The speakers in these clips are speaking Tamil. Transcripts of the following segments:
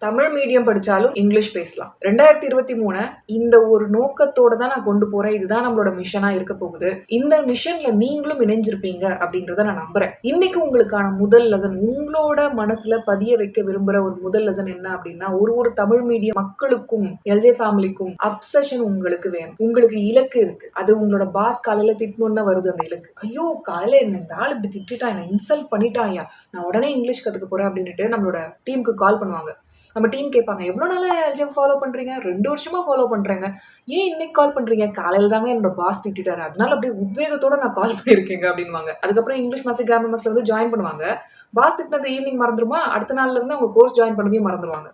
தமிழ் மீடியம் படிச்சாலும் இங்கிலீஷ் பேசலாம். 2023 இந்த ஒரு நோக்கத்தோட தான் நான் கொண்டு போறேன். இதுதான் நம்மளோட மிஷனா இருக்க போகுது. இந்த மிஷன்ல நீங்களும் இணைஞ்சிருப்பீங்க அப்படின்றத நான் நம்புறேன். இன்னைக்கு உங்களுக்கான முதல் லெசன், உங்களோட மனசுல பதிய வைக்க விரும்புற ஒரு முதல் லெசன் என்ன அப்படின்னா, ஒரு தமிழ் மீடியம் மக்களுக்கும் எல்ஜே ஃபேமிலிக்கும் அப்சஷன் உங்களுக்கு வேணும். உங்களுக்கு இலக்கு இருக்கு. அது உங்களோட பாஸ் காலையில திட்டணும்னு வருது அந்த இலக்கு. ஐயோ காலையில என்ன இந்த ஆள் இப்படி திட்டான், என்ன இன்சல்ட் பண்ணிட்டாயா, நான் உடனே இங்கிலீஷ் கத்துக்க போறேன் அப்படின்னுட்டு நம்மளோட டீமுக்கு கால் பண்ணுவாங்க. நம்ம டீம் கேட்பாங்க, எவ்வளோ நாளா எல்ஜிஎம் ஃபாலோ பண்ணுறீங்க? 2 வருஷமா ஃபாலோ பண்ணுறேங்க. ஏன் இன்னைக்கு கால் பண்ணுறீங்க? காலையில் தாங்க என்னோட பாஸ் திட்டாரு, அதனால அப்படியே உத்வேகத்தோட நான் கால் பண்ணியிருக்கேங்க அப்படின்வாங்க. அதுக்கப்புறம் இங்கிலீஷ் மாஸ்டர் கிராமர் மாஸ்டர் வந்து ஜாயின் பண்ணுவாங்க. பாஸ் திட்டினது ஈவினிங் மறந்துருமா, அடுத்த நாள்ல இருந்து அவங்க கோர்ஸ் ஜாயின் பண்ணதையும் மறந்துடுவாங்க.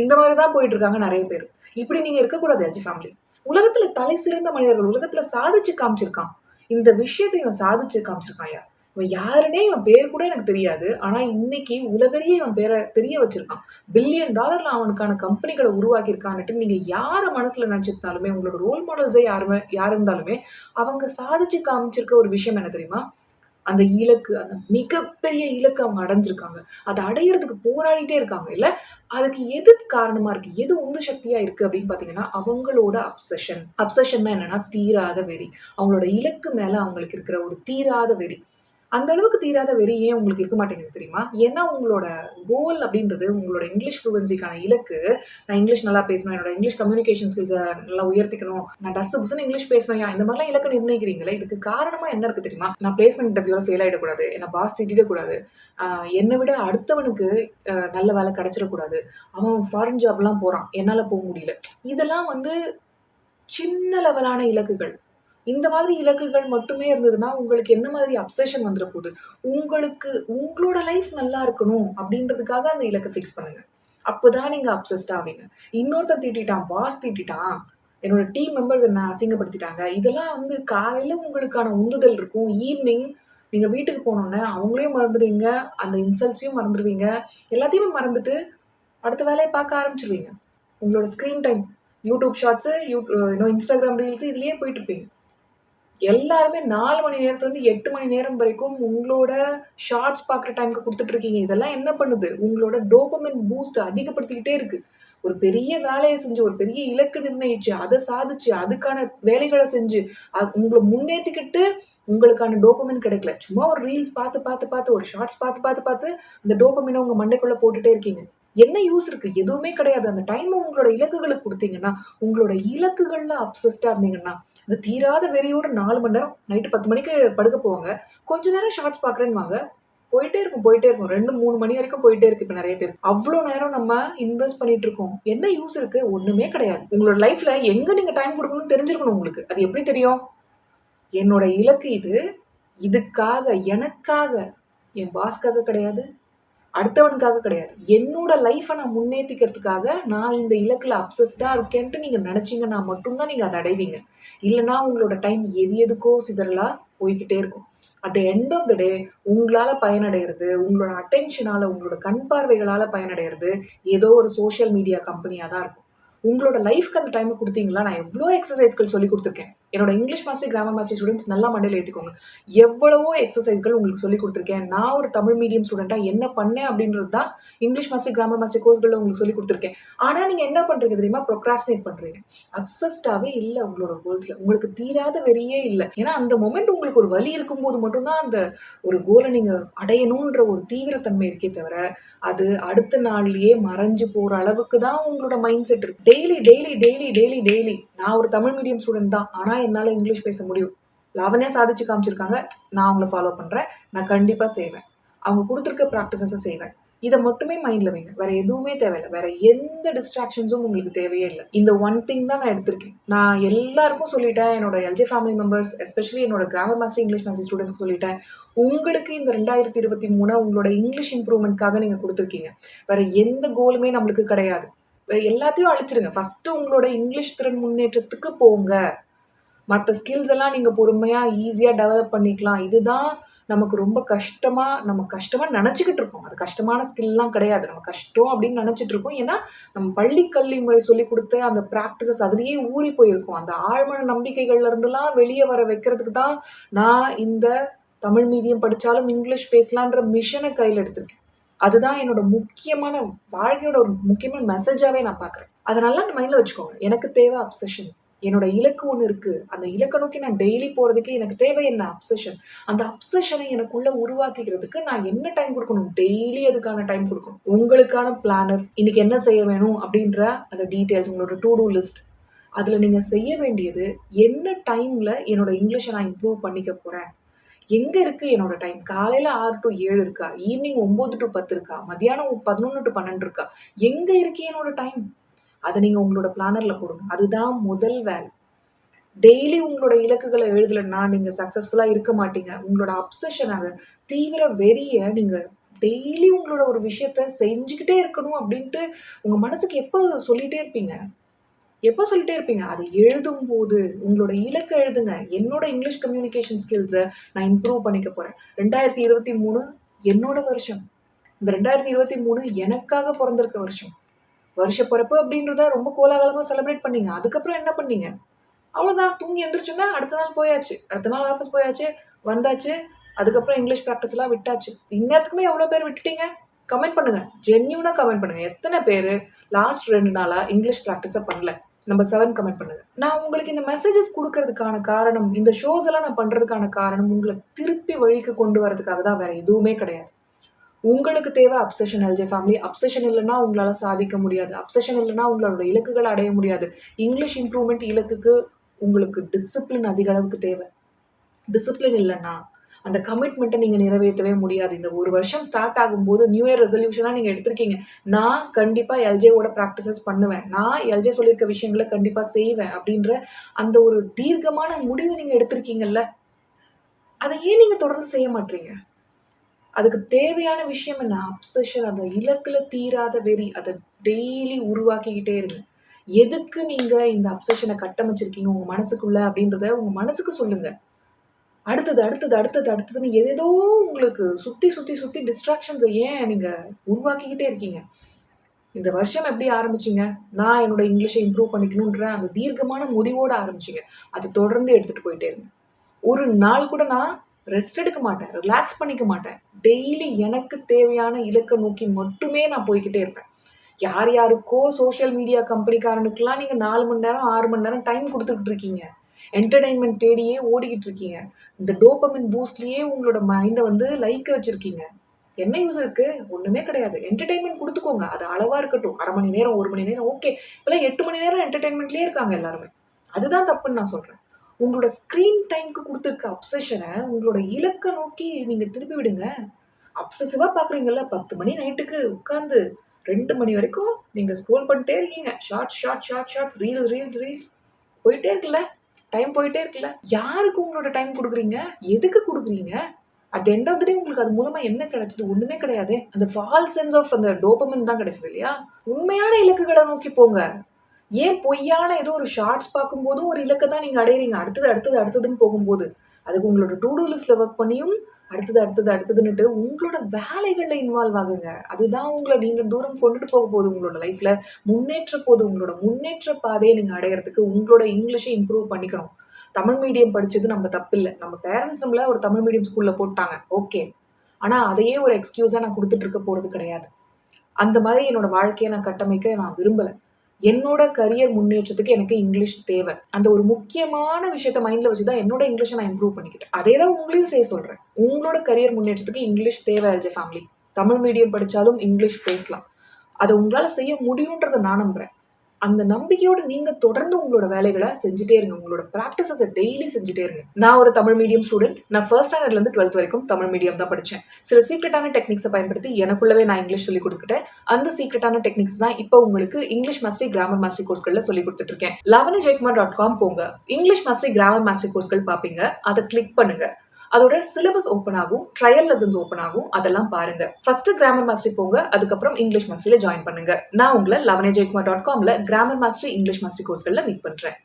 இந்த மாதிரி தான் போயிட்டு இருக்காங்க நிறைய பேர். இப்படி நீங்க இருக்கக்கூடாது எல்ஜி ஃபேமிலி. உலகத்துல தலை சிறந்த மனிதர்கள், உலகத்துல சாதிச்சு காமிச்சிருக்கான். இந்த விஷயத்தை இவன் சாதிச்சு காமிச்சிருக்கான். இவன் யாருன்னே இவன் பேர் கூட எனக்கு தெரியாது. ஆனா இன்னைக்கு உலகறியே இவன் பேரை தெரிய வச்சிருக்கான். $1 பில்லியன் அவனுக்கான கம்பெனிகளை உருவாக்கி இருக்கான்னுட்டு நீங்க யார மனசுல நினைச்சிருந்தாலுமே, உங்களோட ரோல் மாடல்ஸே யார் இருந்தாலுமே, அவங்க சாதிச்சு காமிச்சிருக்க ஒரு விஷயம் என்ன தெரியுமா? அந்த இலக்கு, அந்த மிகப்பெரிய இலக்கு அவங்க அடைஞ்சிருக்காங்க. அதை அடையிறதுக்கு போராடிட்டே இருக்காங்க இல்ல. அதுக்கு எது காரணமா இருக்கு, எது உந்து சக்தியா இருக்கு அப்படின்னு பாத்தீங்கன்னா, அவங்களோட அப்சஷன்னா என்னன்னா தீராத வெறி. அவங்களோட இலக்கு மேல அவங்களுக்கு இருக்கிற ஒரு தீராத வெறி. அந்த அளவுக்கு தீராத வெறி ஏன் உங்களுக்கு இருக்க மாட்டேங்குது தெரியுமா? ஏன்னா உங்களோட கோல் அப்படின்றது, உங்களோட இங்கிலீஷ் ஃப்ளூவன்சிக்கான இலக்கு, நான் இங்கிலீஷ் நல்லா பேசணும், என்னோட இங்கிலீஷ் கம்யூனிகேஷன் ஸ்கில்ஸை நல்லா உயர்த்திக்கணும், நான் டஸ்ஸு புஸ்ன்னு இங்கிலீஷ் பேசுவேன், இந்த மாதிரிலாம் இலக்கு நிர்ணயிக்கிறீங்களே, இதுக்கு காரணமா என்ன இருக்கு தெரியுமா? நான் பிளேஸ்மெண்ட் இன்டர்வியூல ஃபெயில் ஆயிடக்கூடாது, என்ன பாஸ் திட்டிடக்கூடாது, என்னை விட அடுத்தவனுக்கு நல்ல வேலை கிடைச்சிடக்கூடாது, அவன் ஃபாரின் ஜாப்லாம் போறான், என்னால போக முடியல. இதெல்லாம் வந்து சின்ன லெவலான இலக்குகள். இந்த மாதிரி இலக்குகள் மட்டுமே இருந்ததுன்னா, உங்களுக்கு என்ன மாதிரி அப்சஷன் வந்துற போகுது? உங்களுக்கு உங்களோட லைஃப் நல்லா இருக்கணும் அப்படின்றதுக்காக அந்த இலக்க ஃபிக்ஸ் பண்ணுங்க. அப்பதான் நீங்க அப்சஸ்ட் ஆவீங்க. இன்னொருத்தன் திட்டிட்டான், பாஸ் திட்டிட்டான், என்னோட டீம் மெம்பர்ஸ் என்ன அசிங்கப்படுத்திட்டாங்க. இதெல்லாம் வந்து காலையில உங்களுக்கான உந்துதல் இருக்கும். ஈவ்னிங் நீங்க வீட்டுக்கு போனோனே அவங்களையும் மறந்துடுவீங்க, அந்த இன்சல்ட்ஸையும் மறந்துடுவீங்க. எல்லாத்தையுமே மறந்துட்டு அடுத்த வேலைய பார்க்க ஆரம்பிச்சுருவீங்க. உங்களோட screen time, YouTube shorts, Instagram reels இதுலயே போயிட்டு இருப்பீங்க. எல்லாருமே 4 மணி நேரத்துலருந்து 8 மணி நேரம் வரைக்கும் உங்களோட ஷார்ட்ஸ் பார்க்குற டைம்க்கு குடுத்துட்டு இருக்கீங்க. இதெல்லாம் என்ன பண்ணுது? உங்களோட டோபமைன் பூஸ்ட் அதிகப்படுத்திக்கிட்டே இருக்கு. ஒரு பெரிய வேலைய செஞ்சு, ஒரு பெரிய இலக்கு நிர்ணயிச்சு, அத சாதிச்சு, அதுக்கான வேலைகள செஞ்சு, உங்கள முன்னேத்திக்கிட்டு உங்களுக்கான டோபமைன் கிடைக்கல. சும்மா ஒரு ரீல்ஸ் பார்த்து, ஒரு ஷார்ட்ஸ் பார்த்து, அந்த டோபமைன உங்க மண்டைக்குள்ள போட்டுட்டே இருக்கீங்க. என்ன யூஸ் இருக்கு? எதுவுமே கிடையாது. அந்த டைம உங்களோட இலக்குகளுக்கு குடுத்தீங்கன்னா, உங்களோட இலக்குகள்ல அப்சஸ்டா இருந்தீங்கன்னா, இந்த தீராத வெறியோட 4 மணி நேரம் நைட்டு 10 மணிக்கு படுக்க போவாங்க. கொஞ்ச நேரம் ஷார்ட்ஸ் பார்க்குறேன்னுவாங்க. போயிட்டே இருக்கும். 2, 3 மணி வரைக்கும் போயிட்டே இருக்கு இப்ப நெறைய பேர். அவ்ளோ நேரம் நம்ம இன்வெஸ்ட் பண்ணிட்டு இருக்கோம். என்ன யூஸ் இருக்கு? ஒண்ணுமே கிடையாது. உங்களோட லைஃப்ல எங்க நீங்க டைம் குடுக்கணும்னு தெரிஞ்சிருக்கணும் உங்களுக்கு. அது எப்படி தெரியும்? என்னோட இலக்கு இது. இதுக்காக, எனக்காக, என் பாஸ்க்காக கிடையாது, அடுத்தவனுக்காக கிடையாது. என்னோட லைஃப நான் முன்னேத்திக்கிறதுக்காக நான் இந்த இலக்குல அப்சஸ்டா இருக்கேன்ட்டு நீங்க நினைச்சீங்கன்னா மட்டும் தான் நீங்க அத அடைவீங்க. இல்லன்னா உங்களோட டைம் எதுக்கோ சிதறலா போய்க்கிட்டே இருக்கும். At the end of the day உங்களால பயனடைறது, உங்களோட அட்டென்ஷனால, உங்களோட கண் பார்வைகளால பயனடைறது ஏதோ ஒரு சோசியல் மீடியா கம்பெனியா தான் இருக்கும். உங்களோட லைஃப்க்கு அந்த டைம் குடுத்தீங்களா? நான் எவ்ளோ எக்ஸர்சைஸ்கள் சொல்லிக் குடுத்துருக்கேன். என்னோட English master, grammar master students நல்லா மண்டையில ஏத்திக்கோங்க. எவ்வளவோ எக்ஸர்சைஸ்கள் உங்களுக்கு சொல்லிக் குடுத்துருக்கேன். நான் ஒரு தமிழ் மீடியம் ஸ்டூடெண்ட்டா என்ன பண்ணேன் அப்படின்றது தான் இங்கிலீஷ் மாஸ்டர், கிராமர் மாஸ்டர் கோர்ஸ்கள்ல உங்களுக்கு சொல்லிக் குடுத்துருக்கேன். ஆனா நீங்க என்ன பண்றீங்க தெரியுமா? ப்ரோக்ராஸ்டினேட் பண்றீங்க. அப்சஸ்டாவே இல்ல உங்களோட கோல்ஸ்ல. உங்களுக்கு தீராத வெறியே இல்ல. ஏன்னா அந்த மொமெண்ட் உங்களுக்கு ஒரு வலி இருக்கும்போது மட்டும் தான் அந்த ஒரு கோல நீங்க அடையணும்ன்ற ஒரு தீவிரத்தன்மை இருக்கே தவிர, அது அடுத்த நாள்லயே மறைஞ்சு போற அளவுக்கு தான் உங்களோட மைண்ட் செட் இருக்கு. டெய்லி நான் ஒரு தமிழ் மீடியம் ஸ்டூடெண்ட் தான். ஆனா என்னால இங்கிலீஷ் பேச முடியும். லாவண்யா சாதிச்சு காமிச்சிருக்காங்க. நான் அவங்கள ஃபாலோ பண்றேன். நான் கண்டிப்பா செய்வேன். அவங்க குடுத்திருக்க பிராக்டிஸஸ செய்வேன். இத மட்டுமே மைண்ட்ல வைங்க. வேற எதுவுமே தேவையில்ல. வேற எந்த டிஸ்ட்ராக்ஷன்ஸும் உங்களுக்கு தேவையே இல்ல. இந்த ஒன் திங் தான் நான் எடுத்திருக்கேன். நான் எல்லாருக்கும் சொல்லிட்டேன். என்னோட எல்ஜே ஃபேமிலி மெம்பர்ஸ், எஸ்பெஷலி என்னோட கிராமர் மாஸ்டர், இங்கிலீஷ் மாஸ்டர் ஸ்டூடண்ட்ஸ்க்கு சொல்லிட்டேன். உங்களுக்கு இந்த 2023 உங்களோட இங்கிலீஷ் இம்ப்ரூவ்மென்ட்காக நீங்க குடுத்திருக்கீங்க. வேற எந்த கோலுமே நம்மளுக்கு கிடையாது. எல்லாத்தையும் அழிச்சிருங்க. ஃபர்ஸ்ட் உங்களோட இங்கிலீஷ் திறன் முன்னேற்றத்துக்கு போங்க. மத்த ஸ்கில்ஸ் எல்லாம் நீங்க பொறுமையா, ஈஸியா டெவலப் பண்ணிக்கலாம். இதுதான் நமக்கு ரொம்ப நம்ம கஷ்டமா நெனச்சுக்கிட்டு இருக்கோம். அது கஷ்டமான ஸ்கில்லாம் கிடையாது. நம்ம கஷ்டம் அப்படின்னு நெனச்சுட்டு இருக்கோம். ஏன்னா, நம்ம பள்ளி, கல்வி முறை சொல்லிக் குடுத்த அந்த பிராக்டிஸஸ் அதிலேயே ஊறி போயிருக்கோம். அந்த ஆழ்மன நம்பிக்கைகள்ல இருந்துலாம் வெளிய வர வைக்கிறதுக்கு தான் நான் இந்த தமிழ் மீடியம் படிச்சாலும் இங்கிலீஷ் பேசலான்ற மிஷன கையில எடுத்திருக்கேன். அதுதான் என்னோட முக்கியமான வாழ்க்கையோட ஒரு முக்கியமான மெசேஜாவே நான் பார்க்குறேன். அத நல்லா மைண்ட்ல வச்சுக்கோங்க. எனக்கு தேவை அப்சஷன். என்னோட இலக்கு ஒண்ணு இருக்கு. அந்த இலக்க நோக்கி நான் டெய்லி போறதுக்கு எனக்கு தேவை என்ன? அப்சஷன். அந்த அப்சஷனை எனக்குள்ள உருவாக்கிக்கிறதுக்கு நான் என்ன டைம் குடுக்கணும்? டெய்லி அதுக்கான டைம் குடுக்கணும். உங்களுக்கான பிளானர், இன்னைக்கு என்ன செய்ய வேணும் அப்படின்ற அந்த டீட்டெயில்ஸ், உங்களோட டூ டூ லிஸ்ட். அதுல நீங்க செய்ய வேண்டியது, என்ன டைம்ல என்னோட இங்கிலீஷ நான் இம்ப்ரூவ் பண்ணிக்க போறேன்? எங்க இருக்கு என்னோட டைம்? காலையில 6 டூ 7 இருக்கா? ஈவினிங் 9 டூ 10 இருக்கா? மதியானம் 11 டூ 12 இருக்கா? எங்க இருக்கு என்னோட டைம்? அத நீங்க உங்களோட பிளானர்ல போடுங்க. அதுதான் முதல் வேலை. டெய்லி உங்களோட இலக்குகள எழுதலன்னா, நீங்க சக்சஸ்ஃபுல்லா இருக்க மாட்டீங்க. உங்களோட அப்சஷன் அத தீவிர வெறிய நீங்க டெய்லி உங்களோட ஒரு விஷயத்த செஞ்சுக்கிட்டே இருக்கணும் அப்டின்ட்டு உங்க மனசுக்கு எப்ப சொல்லிட்டே இருப்பீங்க? எப்ப சொல்லிட்டே இருப்பீங்க? அத எழுதும்போது, உங்களோட இலக்க எழுதுங்க. என்னோட இங்கிலீஷ் கம்யூனிகேஷன் ஸ்கில்ஸ நான் இம்ப்ரூவ் பண்ணிக்க போறேன். 2023 என்னோட வருஷம். இந்த 2023 எனக்காக பொறந்திருக்க வருஷம். வருஷ பிறப்பு அப்படின்றத ரொம்ப கோலாகலமா செலிப்ரேட் பண்ணீங்க. அதுக்கப்புறம் என்ன பண்ணீங்க? அவ்வளோதான். தூங்கி எந்திரிச்சோனே அடுத்த நாள் போயாச்சு. அடுத்த நாள் ஆஃபீஸ் போயாச்சு, வந்தாச்சு. அதுக்கப்புறம் இங்கிலீஷ் பிராக்டிஸ்லாம் விட்டாச்சு. இந்நேரத்துக்குமே எவ்வளோ பேர் விட்டுட்டீங்க? கமெண்ட் பண்ணுங்க. ஜென்யூனா கமெண்ட் பண்ணுங்க. எத்தன பேரு லாஸ்ட் 2 நாளா இங்கிலீஷ் பிராக்டிஸ பண்ணல? நம்பர் 7 கமெண்ட் பண்ணுங்க. நான் உங்களுக்கு இந்த மெசேஜஸ் குடுக்கறதுக்கான காரணம், இந்த ஷோஸ் எல்லாம் நான் பண்றதுக்கான காரணம், உங்கள திருப்பி வழிக்கு கொண்டு வரதுக்காக தான். வேற எதுவுமே கிடையாது. உங்களுக்கு தேவை அப்சஷன் எல்ஜே ஃபேமிலி. அப்சஷன் இல்லன்னா உங்களால சாதிக்க முடியாது. அப்சஷன் இல்லன்னா உங்களோட இலக்குகள அடைய முடியாது. இங்கிலீஷ் இம்ப்ரூவ்மெண்ட் இலக்குக்கு உங்களுக்கு டிசிப்ளின் அதிக அளவுக்கு தேவை. டிசிப்ளின் இல்லன்னா, அந்த கமிட்மெண்ட்ட நீங்க நிறைவேத்தவே முடியாது. இந்த 1 வருஷம் ஸ்டார்ட் ஆகும்போது நியூ இயர் ரெசல்யூஷனா நீங்க எடுத்திருக்கீங்க. நான் கண்டிப்பா எல்ஜேவோட பிராக்டிஸஸ் பண்ணுவேன். நான் எல்ஜே சொல்லியிருக்க விஷயங்கள கண்டிப்பா செய்வேன். அப்படின்ற அந்த ஒரு தீர்க்கமான முடிவு நீங்க எடுத்திருக்கீங்கல்ல, அத ஏன் நீங்க தொடர்ந்து செய்ய மாட்றீங்க? அதுக்கு தேவையான விஷயம் என்ன? அப்சஷன். அந்த இலக்குல தீராத வெறி. அத டெய்லி உருவாக்கிக்கிட்டே இருங்க. எதுக்கு நீங்க இந்த அப்சஷன கட்டமைச்சிருக்கீங்க உங்க மனசுக்குள்ள அப்படின்றத உங்க மனசுக்கு சொல்லுங்க. அடுத்தது, அடுத்தது, அடுத்தது, அடுத்ததுன்னு ஏதேதோ உங்களுக்கு சுத்தி, சுத்தி, சுத்தி டிஸ்ட்ராக்ஷன்ஸ ஏன் நீங்க உருவாக்கிக்கிட்டே இருக்கீங்க? இந்த வருஷம் எப்படி ஆரம்பிச்சீங்க? நான் என்னோட இங்கிலீஷ இம்ப்ரூவ் பண்ணிக்கணுன்ற அந்த தீர்க்கமான முடிவோட ஆரம்பிச்சீங்க. அத தொடர்ந்து எடுத்துட்டு போயிட்டே இருங்க. ஒரு நாள் கூட நான் ரெஸ்ட் எடுக்க மாட்டேன். ரிலாக்ஸ் பண்ணிக்க மாட்டேன். டெய்லி எனக்கு தேவையான இலக்க நோக்கி மட்டுமே நான் போய்க்கிட்டே இருப்பேன். யார் யாருக்கோ சோசியல் மீடியா கம்பெனிக்காரனுக்குலாம் நீங்க 4 மணி நேரம், 6 மணி நேரம் டைம் குடுத்துக்கிட்டு இருக்கீங்க. என்டர்டெயின்மென்ட் தேடியே ஓடிக்கிட்டு இருக்கீங்க. இந்த டோபமைன் பூஸ்ட்லயே உங்களோட மைண்ட வந்து லயிக்க வச்சிருக்கீங்க. என்ன யூஸ் இருக்கு? ஒண்ணுமே கிடையாது. என்டர்டெயின்மென்ட் குடுத்துக்கோங்க. அது அளவா இருக்கட்டும். 1/2 மணி நேரம், 1 மணி நேரம் ஓகே. இப்பலாம் 8 மணி நேரம் என்டர்டெயின்மென்ட்லயே இருக்காங்க எல்லாருமே. அதுதான் தப்புன்னு நான் சொல்றேன். உங்களோட ஸ்க்ரீன் டைம்க்கு குடுத்திருக்க அப்சஷன உங்களோட இலக்க நோக்கி நீங்க திருப்பி விடுங்க. அப்சசிவா பார்க்குறீங்கல்ல 10 மணி நைட்டுக்கு உட்கார்ந்து 2 மணி வரைக்கும் நீங்க ஸ்க்ரோல் பண்ணிட்டே இருக்கீங்க. Shorts, shorts, shorts, shorts, reels, reels, reels போயிட்டே இருக்குல்ல. டைம் போயிட்டே இருக்குல்ல. யாருக்கு உங்களோட டைம் குடுக்குறீங்க? எதுக்கு குடுக்குறீங்க? At the end of the day உங்களுக்கு அது மூலமா என்ன கிடைச்சது? ஒண்ணுமே கிடையாதே. அந்த ஃபால்ஸ் சென்ஸ் ஆஃப் அந்த டோபமைன் தான் கிடைச்சது இல்லையா? உண்மையான இலக்குகள நோக்கி போங்க. ஏன் பொய்யான ஏதோ ஒரு ஷார்ட்ஸ் பார்க்கும்போதும் ஒரு இலக்க தான் நீங்க அடையறீங்க. அடுத்தது, அடுத்தது, அடுத்ததுன்னு போகும்போது. அதுக்கு உங்களோட டூ டூ லிஸ்ட்ல ஒர்க் பண்ணியும் அடுத்தது, அடுத்தது, அடுத்ததுன்னுட்டு உங்களோட வேலைகள்ல இன்வால்வ் ஆகுங்க. அதுதான் உங்கள நீண்ட தூரம் கொண்டுட்டு போக போகுது உங்களோட லைஃப்ல. முன்னேற்ற போது உங்களோட முன்னேற்ற பாதைய நீங்க அடையறதுக்கு உங்களோட இங்கிலீஷ இம்ப்ரூவ் பண்ணிக்கணும். தமிழ் மீடியம் படிச்சது நம்ம தப்பில்ல. நம்ம பேரண்ட்ஸ் நம்மள ஒரு தமிழ் மீடியம் ஸ்கூல்ல போட்டாங்க. ஓகே. ஆனா அதையே ஒரு எக்ஸ்கியூஸா நான் குடுத்துட்டு இருக்க போறது கிடையாது. அந்த மாதிரி என்னோட வாழ்க்கைய நான் கட்டமைக்க நான் விரும்பல. என்னோட கரியர் முன்னேற்றத்துக்கு எனக்கு இங்கிலீஷ் தேவை. அந்த ஒரு முக்கியமான விஷயத்த மைண்ட்ல வச்சு தான் என்னோட இங்கிலீஷ நான் இம்ப்ரூவ் பண்ணிக்கிட்டேன். அதே தான் உங்களையும் செய்ய சொல்றேன். உங்களோட கரியர் முன்னேற்றத்துக்கு இங்கிலீஷ் தேவை as a family. Tamil medium படிச்சாலும் இங்கிலீஷ் பேசலாம். அத உங்களால செய்ய முடியும்ன்றத நான் நம்புறேன். அந்த நம்பிக்கையோட நீங்க தொடர்ந்து உங்களோட வேலைகள செஞ்சுட்டே இருங்க. உங்களோட பிராக்டிஸஸ டெய்லி செஞ்சுட்டே இருங்க. நான் ஒரு தமிழ் மீடியம் ஸ்டூடண்ட். நான் 1 ஸ்டாண்டர்ட்ல இருந்து 12th வரைக்கும் தமிழ் மீடியம் தான் படிச்சேன். சில சீக்ரெட்டான டெக்னிக்ஸ பயன்படுத்தி எனக்குள்ளவே நான் இங்கிலீஷ் சொல்லிக் குடுத்துக்கிட்டேன். அந்த சீக்ரெட்டான டெக்னிக்ஸ் தான் இப்ப உங்களுக்கு இங்கிலீஷ் மாஸ்டரி, கிராமர் மாஸ்டரி கோர்ஸ்கள்ல சொல்லிக் குடுத்துட்டு இருக்கேன். lavanyjayakumar.com போங்க. இங்கிலீஷ் மாஸ்டரி, கிராமர் மாஸ்டரி கோர்ஸ்கள் பாப்பீங்க. அத கிளிக் பண்ணுங்க. அதோட சிலபஸ் ஓப்பன் ஆகும். ட்ரையல் லெசன்ஸ் ஓப்பன் ஆகும். அதெல்லாம் பாருங்க. ஃபர்ஸ்ட் கிராமர் மாஸ்டரி போங்க. அதுக்கப்புறம் இங்கிலீஷ் மாஸ்டரில ஜாயின் பண்ணுங்க. நான் உங்கள lavanyjayakumar.comல கிராமர் மாஸ்டரி, இங்கிலீஷ் மாஸ்டரி கோர்ஸ்கள்ல மீட் பண்றேன்.